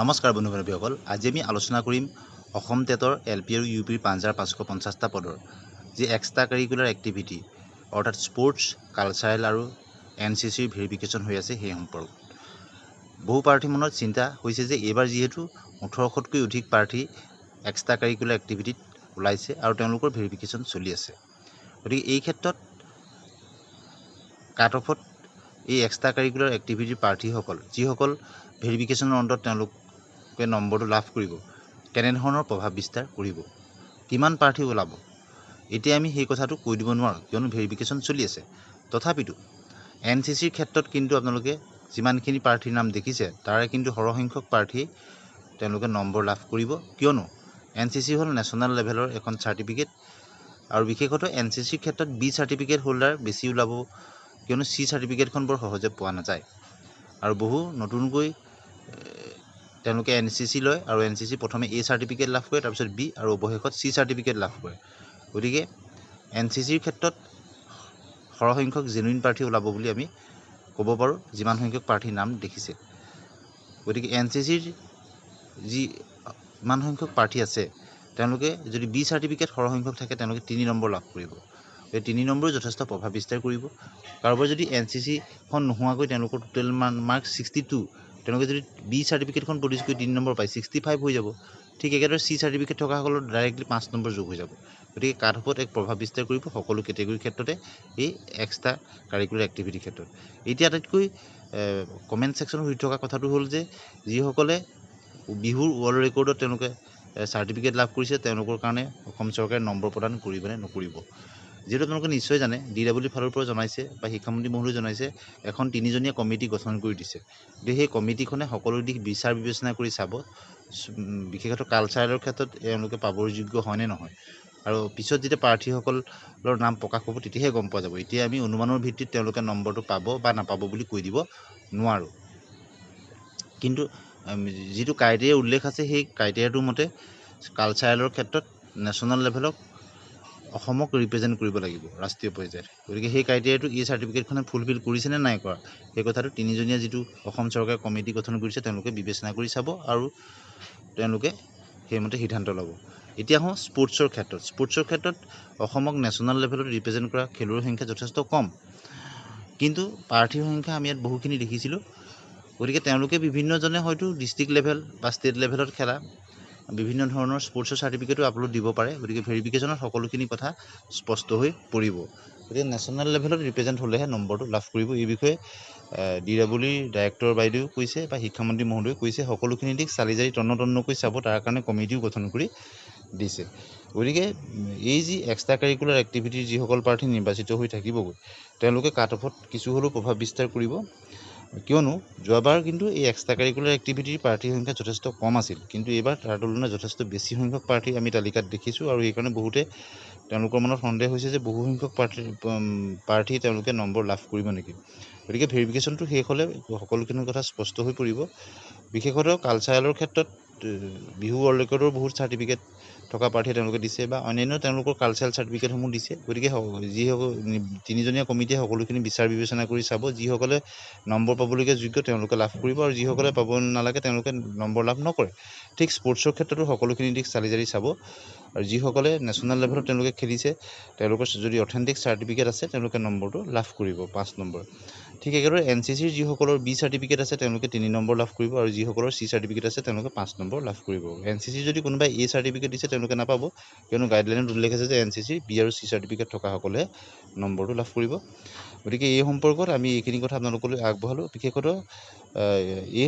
নমস্কাৰ বন্ধু-বান্ধৱীসকল, আজি আমি আলোচনা কৰিম অসম টেটৰ এলপি আৰু ইউপিৰ ৫৫৫০টা পদৰ যি এক্সট্ৰা কাৰিকুলাৰ এক্টিভিটি অৰ্থাৎ স্পৰ্টছ, কালচাৰেল আৰু এনচিচিৰ ভেৰিফিকেশ্যন হৈ আছে সেই সম্পৰ্কত। বহু প্ৰাৰ্থীৰ মনত চিন্তা হৈছে যে এইবাৰ যিহেতু ১৮০০তকৈ অধিক প্ৰাৰ্থী এক্সট্ৰা কাৰিকুলাৰ এক্টিভিটিত ওলাইছে আৰু তেওঁলোকৰ ভেৰিফিকেশ্যন চলি আছে, গতিকে এই ক্ষেত্ৰত কাট অফত এই এক্সট্ৰা কাৰিকুলাৰ এক্টিভিটিৰ প্ৰাৰ্থীসকল যিসকল ভেৰিফিকেশ্যনৰ অন্তত তেওঁলোকে নম্বৰটো লাভ কৰিব, কেনেধৰণৰ প্ৰভাৱ বিস্তাৰ কৰিব, কিমান প্ৰাৰ্থী ওলাব, এতিয়া আমি সেই কথাটো কৈ দিব নোৱাৰোঁ কিয়নো ভেৰিফিকেশ্যন চলি আছে। তথাপিতো এনচিচিৰ ক্ষেত্ৰত কিন্তু আপোনালোকে যিমানখিনি প্ৰাৰ্থীৰ নাম দেখিছে তাৰে কিন্তু সৰহসংখ্যক প্ৰাৰ্থীয়ে তেওঁলোকে নম্বৰ লাভ কৰিব, কিয়নো এনচিচি হ'ল নেশ্যনেল লেভেলৰ এখন চাৰ্টিফিকেট আৰু বিশেষতঃ এনচিচিৰ ক্ষেত্ৰত বি চাৰ্টিফিকেট হোল্ডাৰ বেছি ওলাব, কিয়নো চি চাৰ্টিফিকেটখন বৰ সহজে পোৱা নাযায় আৰু বহু নতুনকৈ তেওঁলোকে এনচিচি লয় আৰু এনচিচি প্ৰথমে এ চাৰ্টিফিকেট লাভ কৰে, তাৰপিছত বি আৰু অৱশেষত চি চাৰ্টিফিকেট লাভ কৰে। গতিকে এনচিচিৰ ক্ষেত্ৰত সৰহসংখ্যক জেনুইন প্ৰাৰ্থী ওলাব বুলি আমি ক'ব পাৰোঁ যিমান সংখ্যক প্ৰাৰ্থীৰ নাম দেখিছে। গতিকে এনচিচিৰ যি ইমান সংখ্যক প্ৰাৰ্থী আছে তেওঁলোকে যদি বি চাৰ্টিফিকেট সৰহসংখ্যক থাকে তেওঁলোকে ৩ নম্বৰ লাভ কৰিব। এই ৩ নম্বৰো যথেষ্ট প্ৰভাৱ বিস্তাৰ কৰিব। কাৰোবাৰ যদি এনচিচিখন নোহোৱাকৈ তেওঁলোকৰ টোটেল মাৰ্কছ 62, তেওঁলোকে যদি বি চাৰ্টিফিকেটখন প্ৰডিউচ কৰি ৩ নম্বৰ পায় 65 হৈ যাব। ঠিক একেদৰে চি চাৰ্টিফিকেট থকাসকলৰ ডাইৰেক্টলি 5 নম্বৰ যোগ হৈ যাব। গতিকে কাট অফত এক প্ৰভাৱ বিস্তাৰ কৰিব সকলো কেটেগৰীৰ ক্ষেত্ৰতে এই এক্সট্ৰা কাৰিকুলাৰ এক্টিভিটিৰ ক্ষেত্ৰত। এতিয়া আটাইতকৈ কমেণ্ট ছেকশ্যনত সুধি থকা কথাটো হ'ল যে যিসকলে বিহুৰ ৱৰ্ল্ড ৰেকৰ্ডত তেওঁলোকে চাৰ্টিফিকেট লাভ কৰিছে তেওঁলোকৰ কাৰণে অসম চৰকাৰে নম্বৰ প্ৰদান কৰিব নে নকৰিব। যিহেতু আপোনালোকে নিশ্চয় জানে DWৰ ফালৰ পৰা জনাইছে বা শিক্ষামন্ত্ৰী মহোদয়ে জনাইছে এখন 3জনীয়া কমিটি গঠন কৰি দিছে। গতিকে সেই কমিটিখনে সকলো দিশ বিচাৰ বিবেচনা কৰি চাব, বিশেষতঃ কালচাৰেলৰ ক্ষেত্ৰত তেওঁলোকে পাবৰ যোগ্য হয়নে নহয়, আৰু পিছত যেতিয়া প্ৰাৰ্থীসকলৰ নাম প্ৰকাশ হ'ব তেতিয়াহে গম পোৱা যাব। এতিয়া আমি অনুমানৰ ভিত্তিত তেওঁলোকে নম্বৰটো পাব বা নাপাব বুলি কৈ দিব নোৱাৰোঁ। কিন্তু যিটো ক্ৰাইটেৰিয়া উল্লেখ আছে সেই ক্ৰাইটেৰিয়াটোৰ মতে কালচাৰেলৰ ক্ষেত্ৰত নেশ্যনেল লেভেলক অসমক ৰিপ্ৰেজেণ্ট কৰিব লাগিব ৰাষ্ট্ৰীয় পৰ্যায়ত। গতিকে সেই ক্ৰাইটেৰিয়াটো এই চাৰ্টিফিকেটখনে ফুলফিল কৰিছেনে নাই কৰা সেই কথাটো 3জনীয়া যিটো অসম চৰকাৰে কমিটি গঠন কৰিছে তেওঁলোকে বিবেচনা কৰি চাব আৰু তেওঁলোকে সেইমতে সিদ্ধান্ত ল'ব। এতিয়া আহোঁ স্পৰ্টছৰ ক্ষেত্ৰত। স্পৰ্টছৰ ক্ষেত্ৰত অসমক নেশ্যনেল লেভেলত ৰিপ্ৰেজেণ্ট কৰা খেলুৱৈৰ সংখ্যা যথেষ্ট কম, কিন্তু প্ৰাৰ্থীৰ সংখ্যা আমি ইয়াত বহুখিনি দেখিছিলোঁ। গতিকে তেওঁলোকে বিভিন্নজনে হয়তো ডিষ্ট্ৰিক্ট লেভেল বা ষ্টেট লেভেলত খেলা বিভিন্ন ধৰণৰ স্পৰ্টছৰ চাৰ্টিফিকেটো আপলোড দিব পাৰে। গতিকে ভেৰিফিকেশ্যনত সকলোখিনি কথা স্পষ্ট হৈ পৰিব। গতিকে নেশ্যনেল লেভেলত ৰিপ্ৰেজেণ্ট হ'লেহে নম্বৰটো লাভ কৰিব। এই বিষয়ে DWৰ ডাইৰেক্টৰ বাইদেউ কৈছে বা শিক্ষামন্ত্ৰী মহোদয়ে কৈছে সকলোখিনি দিশ চালি জাৰি তন্নতন্নকৈ চাব, তাৰ কাৰণে কমিটিও গঠন কৰি দিছে। গতিকে এই যি এক্সট্ৰা কাৰিকুলাৰ এক্টিভিটিৰ যিসকল প্ৰাৰ্থী নিৰ্বাচিত হৈ থাকিবগৈ তেওঁলোকে কাট অফত কিছু হ'লেও প্ৰভাৱ বিস্তাৰ কৰিব, কিয়নো যোৱাবাৰ কিন্তু এই এক্সট্ৰা কাৰিকুলাৰ এক্টিভিটিৰ প্ৰাৰ্থীৰ সংখ্যা যথেষ্ট কম আছিল, কিন্তু এইবাৰ তাৰ তুলনাত যথেষ্ট বেছি সংখ্যক প্ৰাৰ্থী আমি তালিকাত দেখিছোঁ আৰু সেইকাৰণে বহুতে তেওঁলোকৰ মনত সন্দেহ হৈছে যে বহু সংখ্যক প্ৰাৰ্থী তেওঁলোকে নম্বৰ লাভ কৰিব নেকি। গতিকে ভেৰিফিকেশ্যনটো শেষ হ'লে সকলোখিনি কথা স্পষ্ট হৈ পৰিব। বিশেষতঃ কালচাৰেলৰ ক্ষেত্ৰত বিহু ৱৰ্ল্ড ৰেকৰ্ডৰ বহুত চাৰ্টিফিকেট থকা প্ৰাৰ্থীয়ে তেওঁলোকে দিছে বা অন্যান্য তেওঁলোকৰ কালচাৰেল চাৰ্টিফিকেটসমূহ দিছে। গতিকে যিসকল 3জনীয়া কমিটিয়ে সকলোখিনি বিচাৰ বিবেচনা কৰি চাব, যিসকলে নম্বৰ পাবলগীয়া যোগ্য তেওঁলোকে লাভ কৰিব আৰু যিসকলে পাব নালাগে তেওঁলোকে নম্বৰ লাভ নকৰে। ঠিক স্পৰ্টছৰ ক্ষেত্ৰতো সকলোখিনি দিশ চালি জাৰি চাব আৰু যিসকলে নেশ্যনেল লেভেলত তেওঁলোকে খেলিছে তেওঁলোকৰ যদি অথেণ্টিক চাৰ্টিফিকেট আছে তেওঁলোকে নম্বৰটো লাভ কৰিব 5 নম্বৰ। ঠিক একেদৰে এনচিচিৰ যিসকলৰ বি চাৰ্টিফিকেট আছে তেওঁলোকে 3 নম্বৰ লাভ কৰিব আৰু যিসকলৰ চি চাৰ্টিফিকেট আছে তেওঁলোকে 5 নম্বৰ লাভ কৰিব। এনচিচিৰ যদি কোনোবাই এ চাৰ্টিফিকেট দিছে তেওঁলোকে নাপাব, কিয়নো গাইডলাইনত উল্লেখ আছে যে এনচিচিৰ বি আৰু চি চাৰ্টিফিকেট থকাসকলেহে নম্বৰটো লাভ কৰিব। গতিকে এই সম্পৰ্কত আমি এইখিনি কথা আপোনালোকলৈ আগবঢ়ালোঁ। বিশেষতঃ এই